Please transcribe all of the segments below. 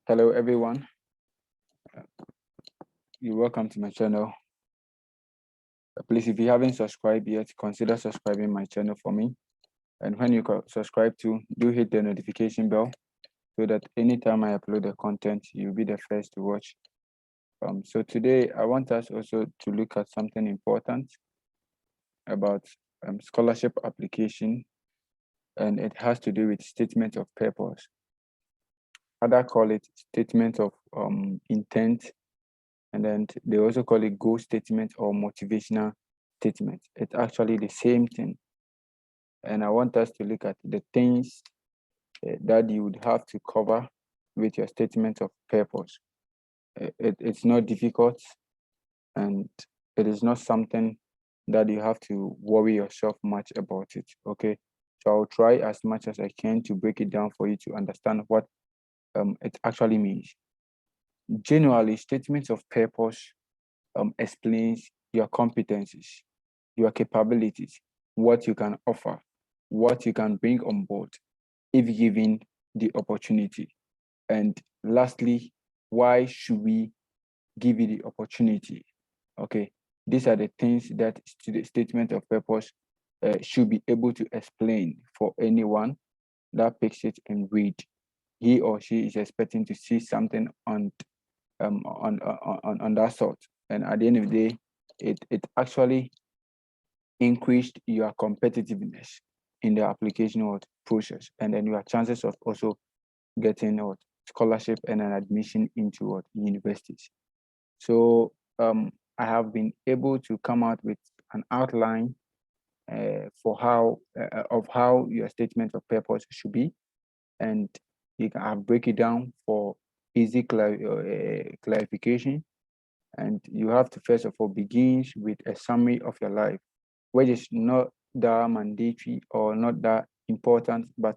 Hello, everyone. You're welcome to my channel. Please, if you haven't subscribed yet, consider subscribing my channel for me. And when you subscribe to, do hit the notification bell so that anytime I upload the content, you'll be the first to watch. So today, I want us also to look at something important about scholarship application, and it has to do with statement of purpose. Others call it statement of intent, and then they also call it goal statement or motivational statement. It's actually the same thing. And I want us to look at the things that you would have to cover with your statement of purpose. It's not difficult, and it is not something that you have to worry yourself much about it. Okay. So I'll try as much as I can to break it down for you to understand what it actually means. Generally, statements of purpose explains your competencies, your capabilities, what you can offer, what you can bring on board if given the opportunity. And lastly, why should we give you the opportunity? Okay, these are the things that the statement of purpose should be able to explain for anyone that picks it and read. He or she is expecting to see something on that sort. And at the end of the day, it actually increased your competitiveness in the application or process, and then your chances of also getting what scholarship and an admission into what universities. So I have been able to come out with an outline for how of how your statement of purpose should be, and you can break it down for easy clarification. And you have to first of all begins with a summary of your life, which is not that mandatory or not that important, but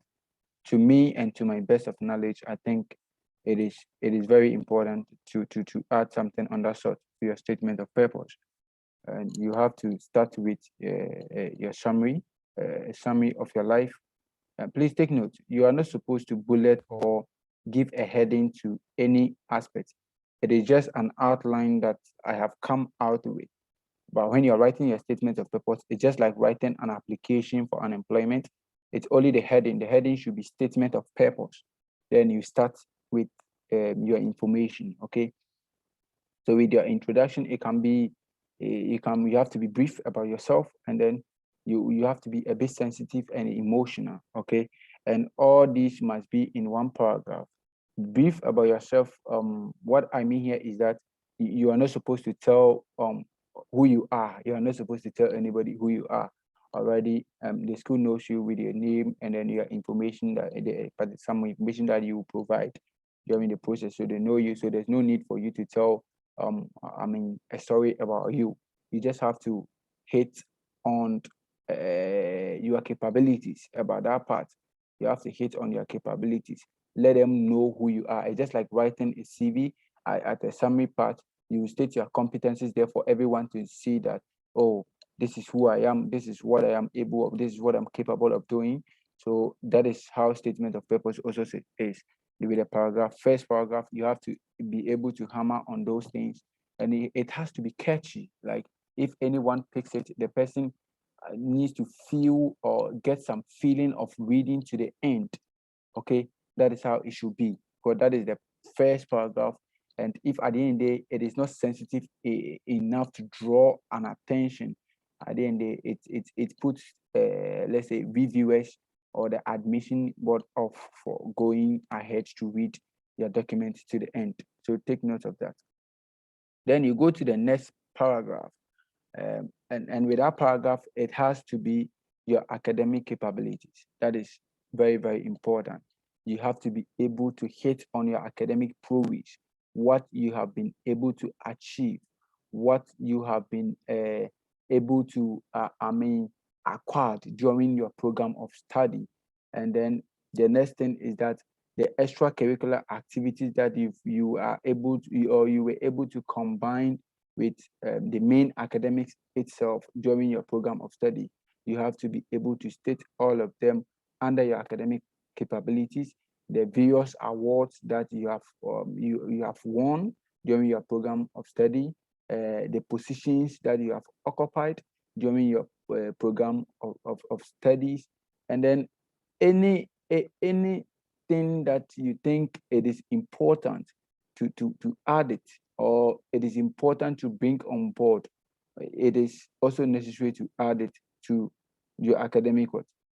to me and to my best of knowledge, I think it is very important to add something on that sort to your statement of purpose. And you have to start with your summary, a summary of your life. Please take note, you are not supposed to bullet or give a heading to any aspect. It is just an outline that I have come out with. But when you're writing your statement of purpose, it's just like writing an application for unemployment. It's only the heading. The heading should be statement of purpose. Then you start with your information. Okay. So with your introduction, it can be you have to be brief about yourself, and then you have to be a bit sensitive and emotional. Okay. And all these must be in one paragraph. Brief about yourself. What I mean here is that you are not supposed to tell who you are. You are not supposed to tell anybody who you are already. The school knows you with your name and then your information but some information that you provide during the process, so they know you. So there's no need for you to tell a story about you. You just have to hit on your capabilities about that part. You have to hit on your capabilities. Let them know who you are. It's just like writing a CV. At the summary part, you state your competencies there for everyone to see that, oh, this is who I am, this is what I am able of, this is what I'm capable of doing. So that is how statement of purpose also is. With a paragraph, first paragraph, you have to be able to hammer on those things, and it has to be catchy. Like if anyone picks it, the person needs to feel or get some feeling of reading to the end. Okay, that is how it should be, because that is the first paragraph. And if at the end of the day it is not sensitive enough to draw an attention, at the end of the day it puts let's say reviewers or the admission board off for going ahead to read your document to the end. So take note of that. Then you go to the next paragraph, and with that paragraph, it has to be your academic capabilities. That is very, very important. You have to be able to hit on your academic prowess, what you have been able to achieve, what you have been able to, acquired during your program of study. And then the next thing is that the extracurricular activities that you are able to, or you were able to combine with the main academics itself during your program of study. You have to be able to state all of them under your academic capabilities. the various awards that you have won during your program of study, the positions that you have occupied during your program of studies, and then anything that you think it is important to add it, or it is important to bring on board. It is also necessary to add it to your academic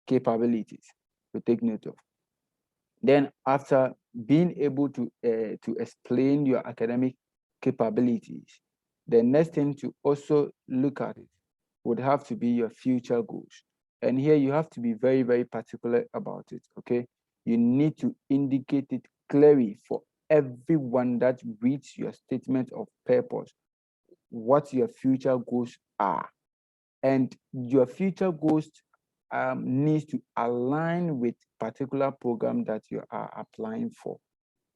capabilities to take note of. Then after being able to explain your academic capabilities, the next thing to also look at it would have to be your future goals. And here you have to be very, very particular about it, okay? You need to indicate it clearly for everyone that reads your statement of purpose, what your future goals are. And your future goals needs to align with particular program that you are applying for.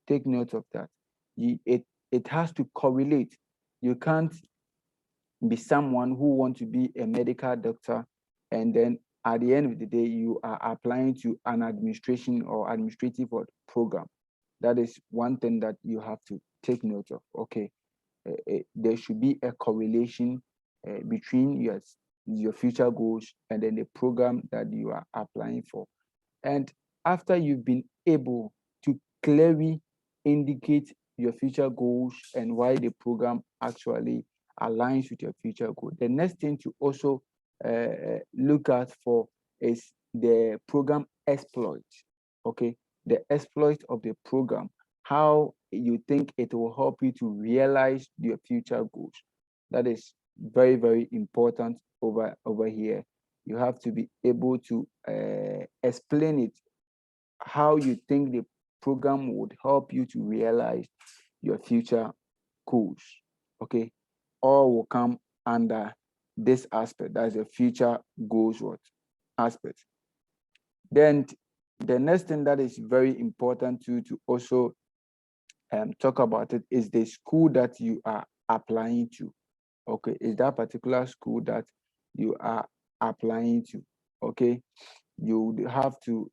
Take note of that. It has to correlate. You can't be someone who wants to be a medical doctor, and then at the end of the day you are applying to an administration or administrative program. That is one thing that you have to take note of. Okay, there should be a correlation between your future goals and then the program that you are applying for. And after you've been able to clearly indicate your future goals and why the program actually aligns with your future goal, the next thing to also look at for is the program exploit. Okay, the exploit of the program, how you think it will help you to realize your future goals. That is very, very important over here. You have to be able to explain it, how you think the program would help you to realize your future goals. Okay, all will come under this aspect. That's the future goals aspect. Then the next thing that is very important to also talk about it is the school that you are applying to. Okay, is that particular school that you are applying to? Okay, you would have to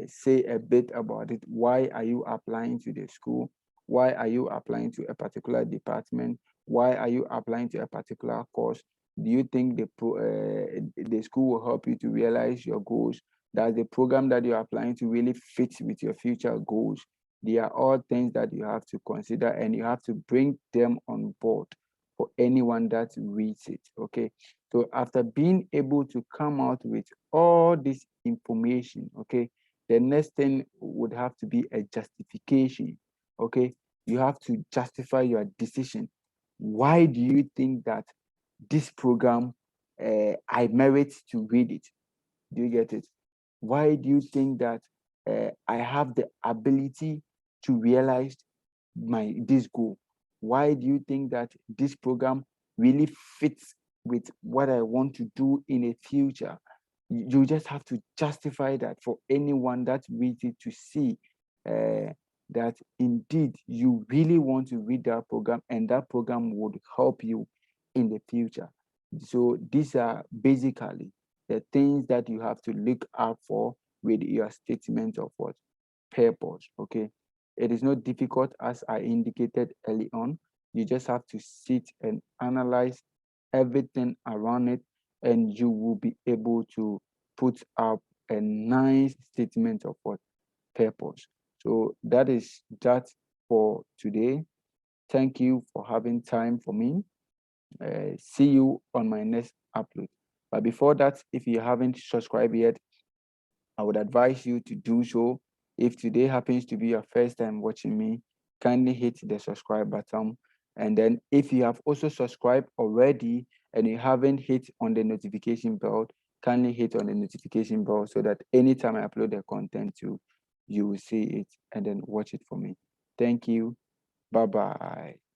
say a bit about it. Why are you applying to the school? Why are you applying to a particular department? Why are you applying to a particular course? Do you think the school will help you to realize your goals? Does the program that you're applying to really fit with your future goals? They are all things that you have to consider, and you have to bring them on board for anyone that reads it. Okay, so after being able to come out with all this information, okay, the next thing would have to be a justification. Okay, you have to justify your decision. Why do you think that this program I merit to read it? Do you get it? Why do you think that I have the ability to realize this goal? Why do you think that this program really fits with what I want to do in the future? You just have to justify that for anyone that reads it to see that indeed you really want to read that program, and that program would help you in the future. So these are basically the things that you have to look out for with your statement of what purpose. Okay, it is not difficult, as I indicated early on. You just have to sit and analyze everything around it, and you will be able to put up a nice statement of what purpose. So that is that for today. Thank you for having time for me. See you on my next upload. But before that, if you haven't subscribed yet, I would advise you to do so. If today happens to be your first time watching me, kindly hit the subscribe button. And then if you have also subscribed already and you haven't hit on the notification bell, kindly hit on the notification bell so that anytime I upload the content, you will see it and then watch it for me. Thank you. Bye-bye.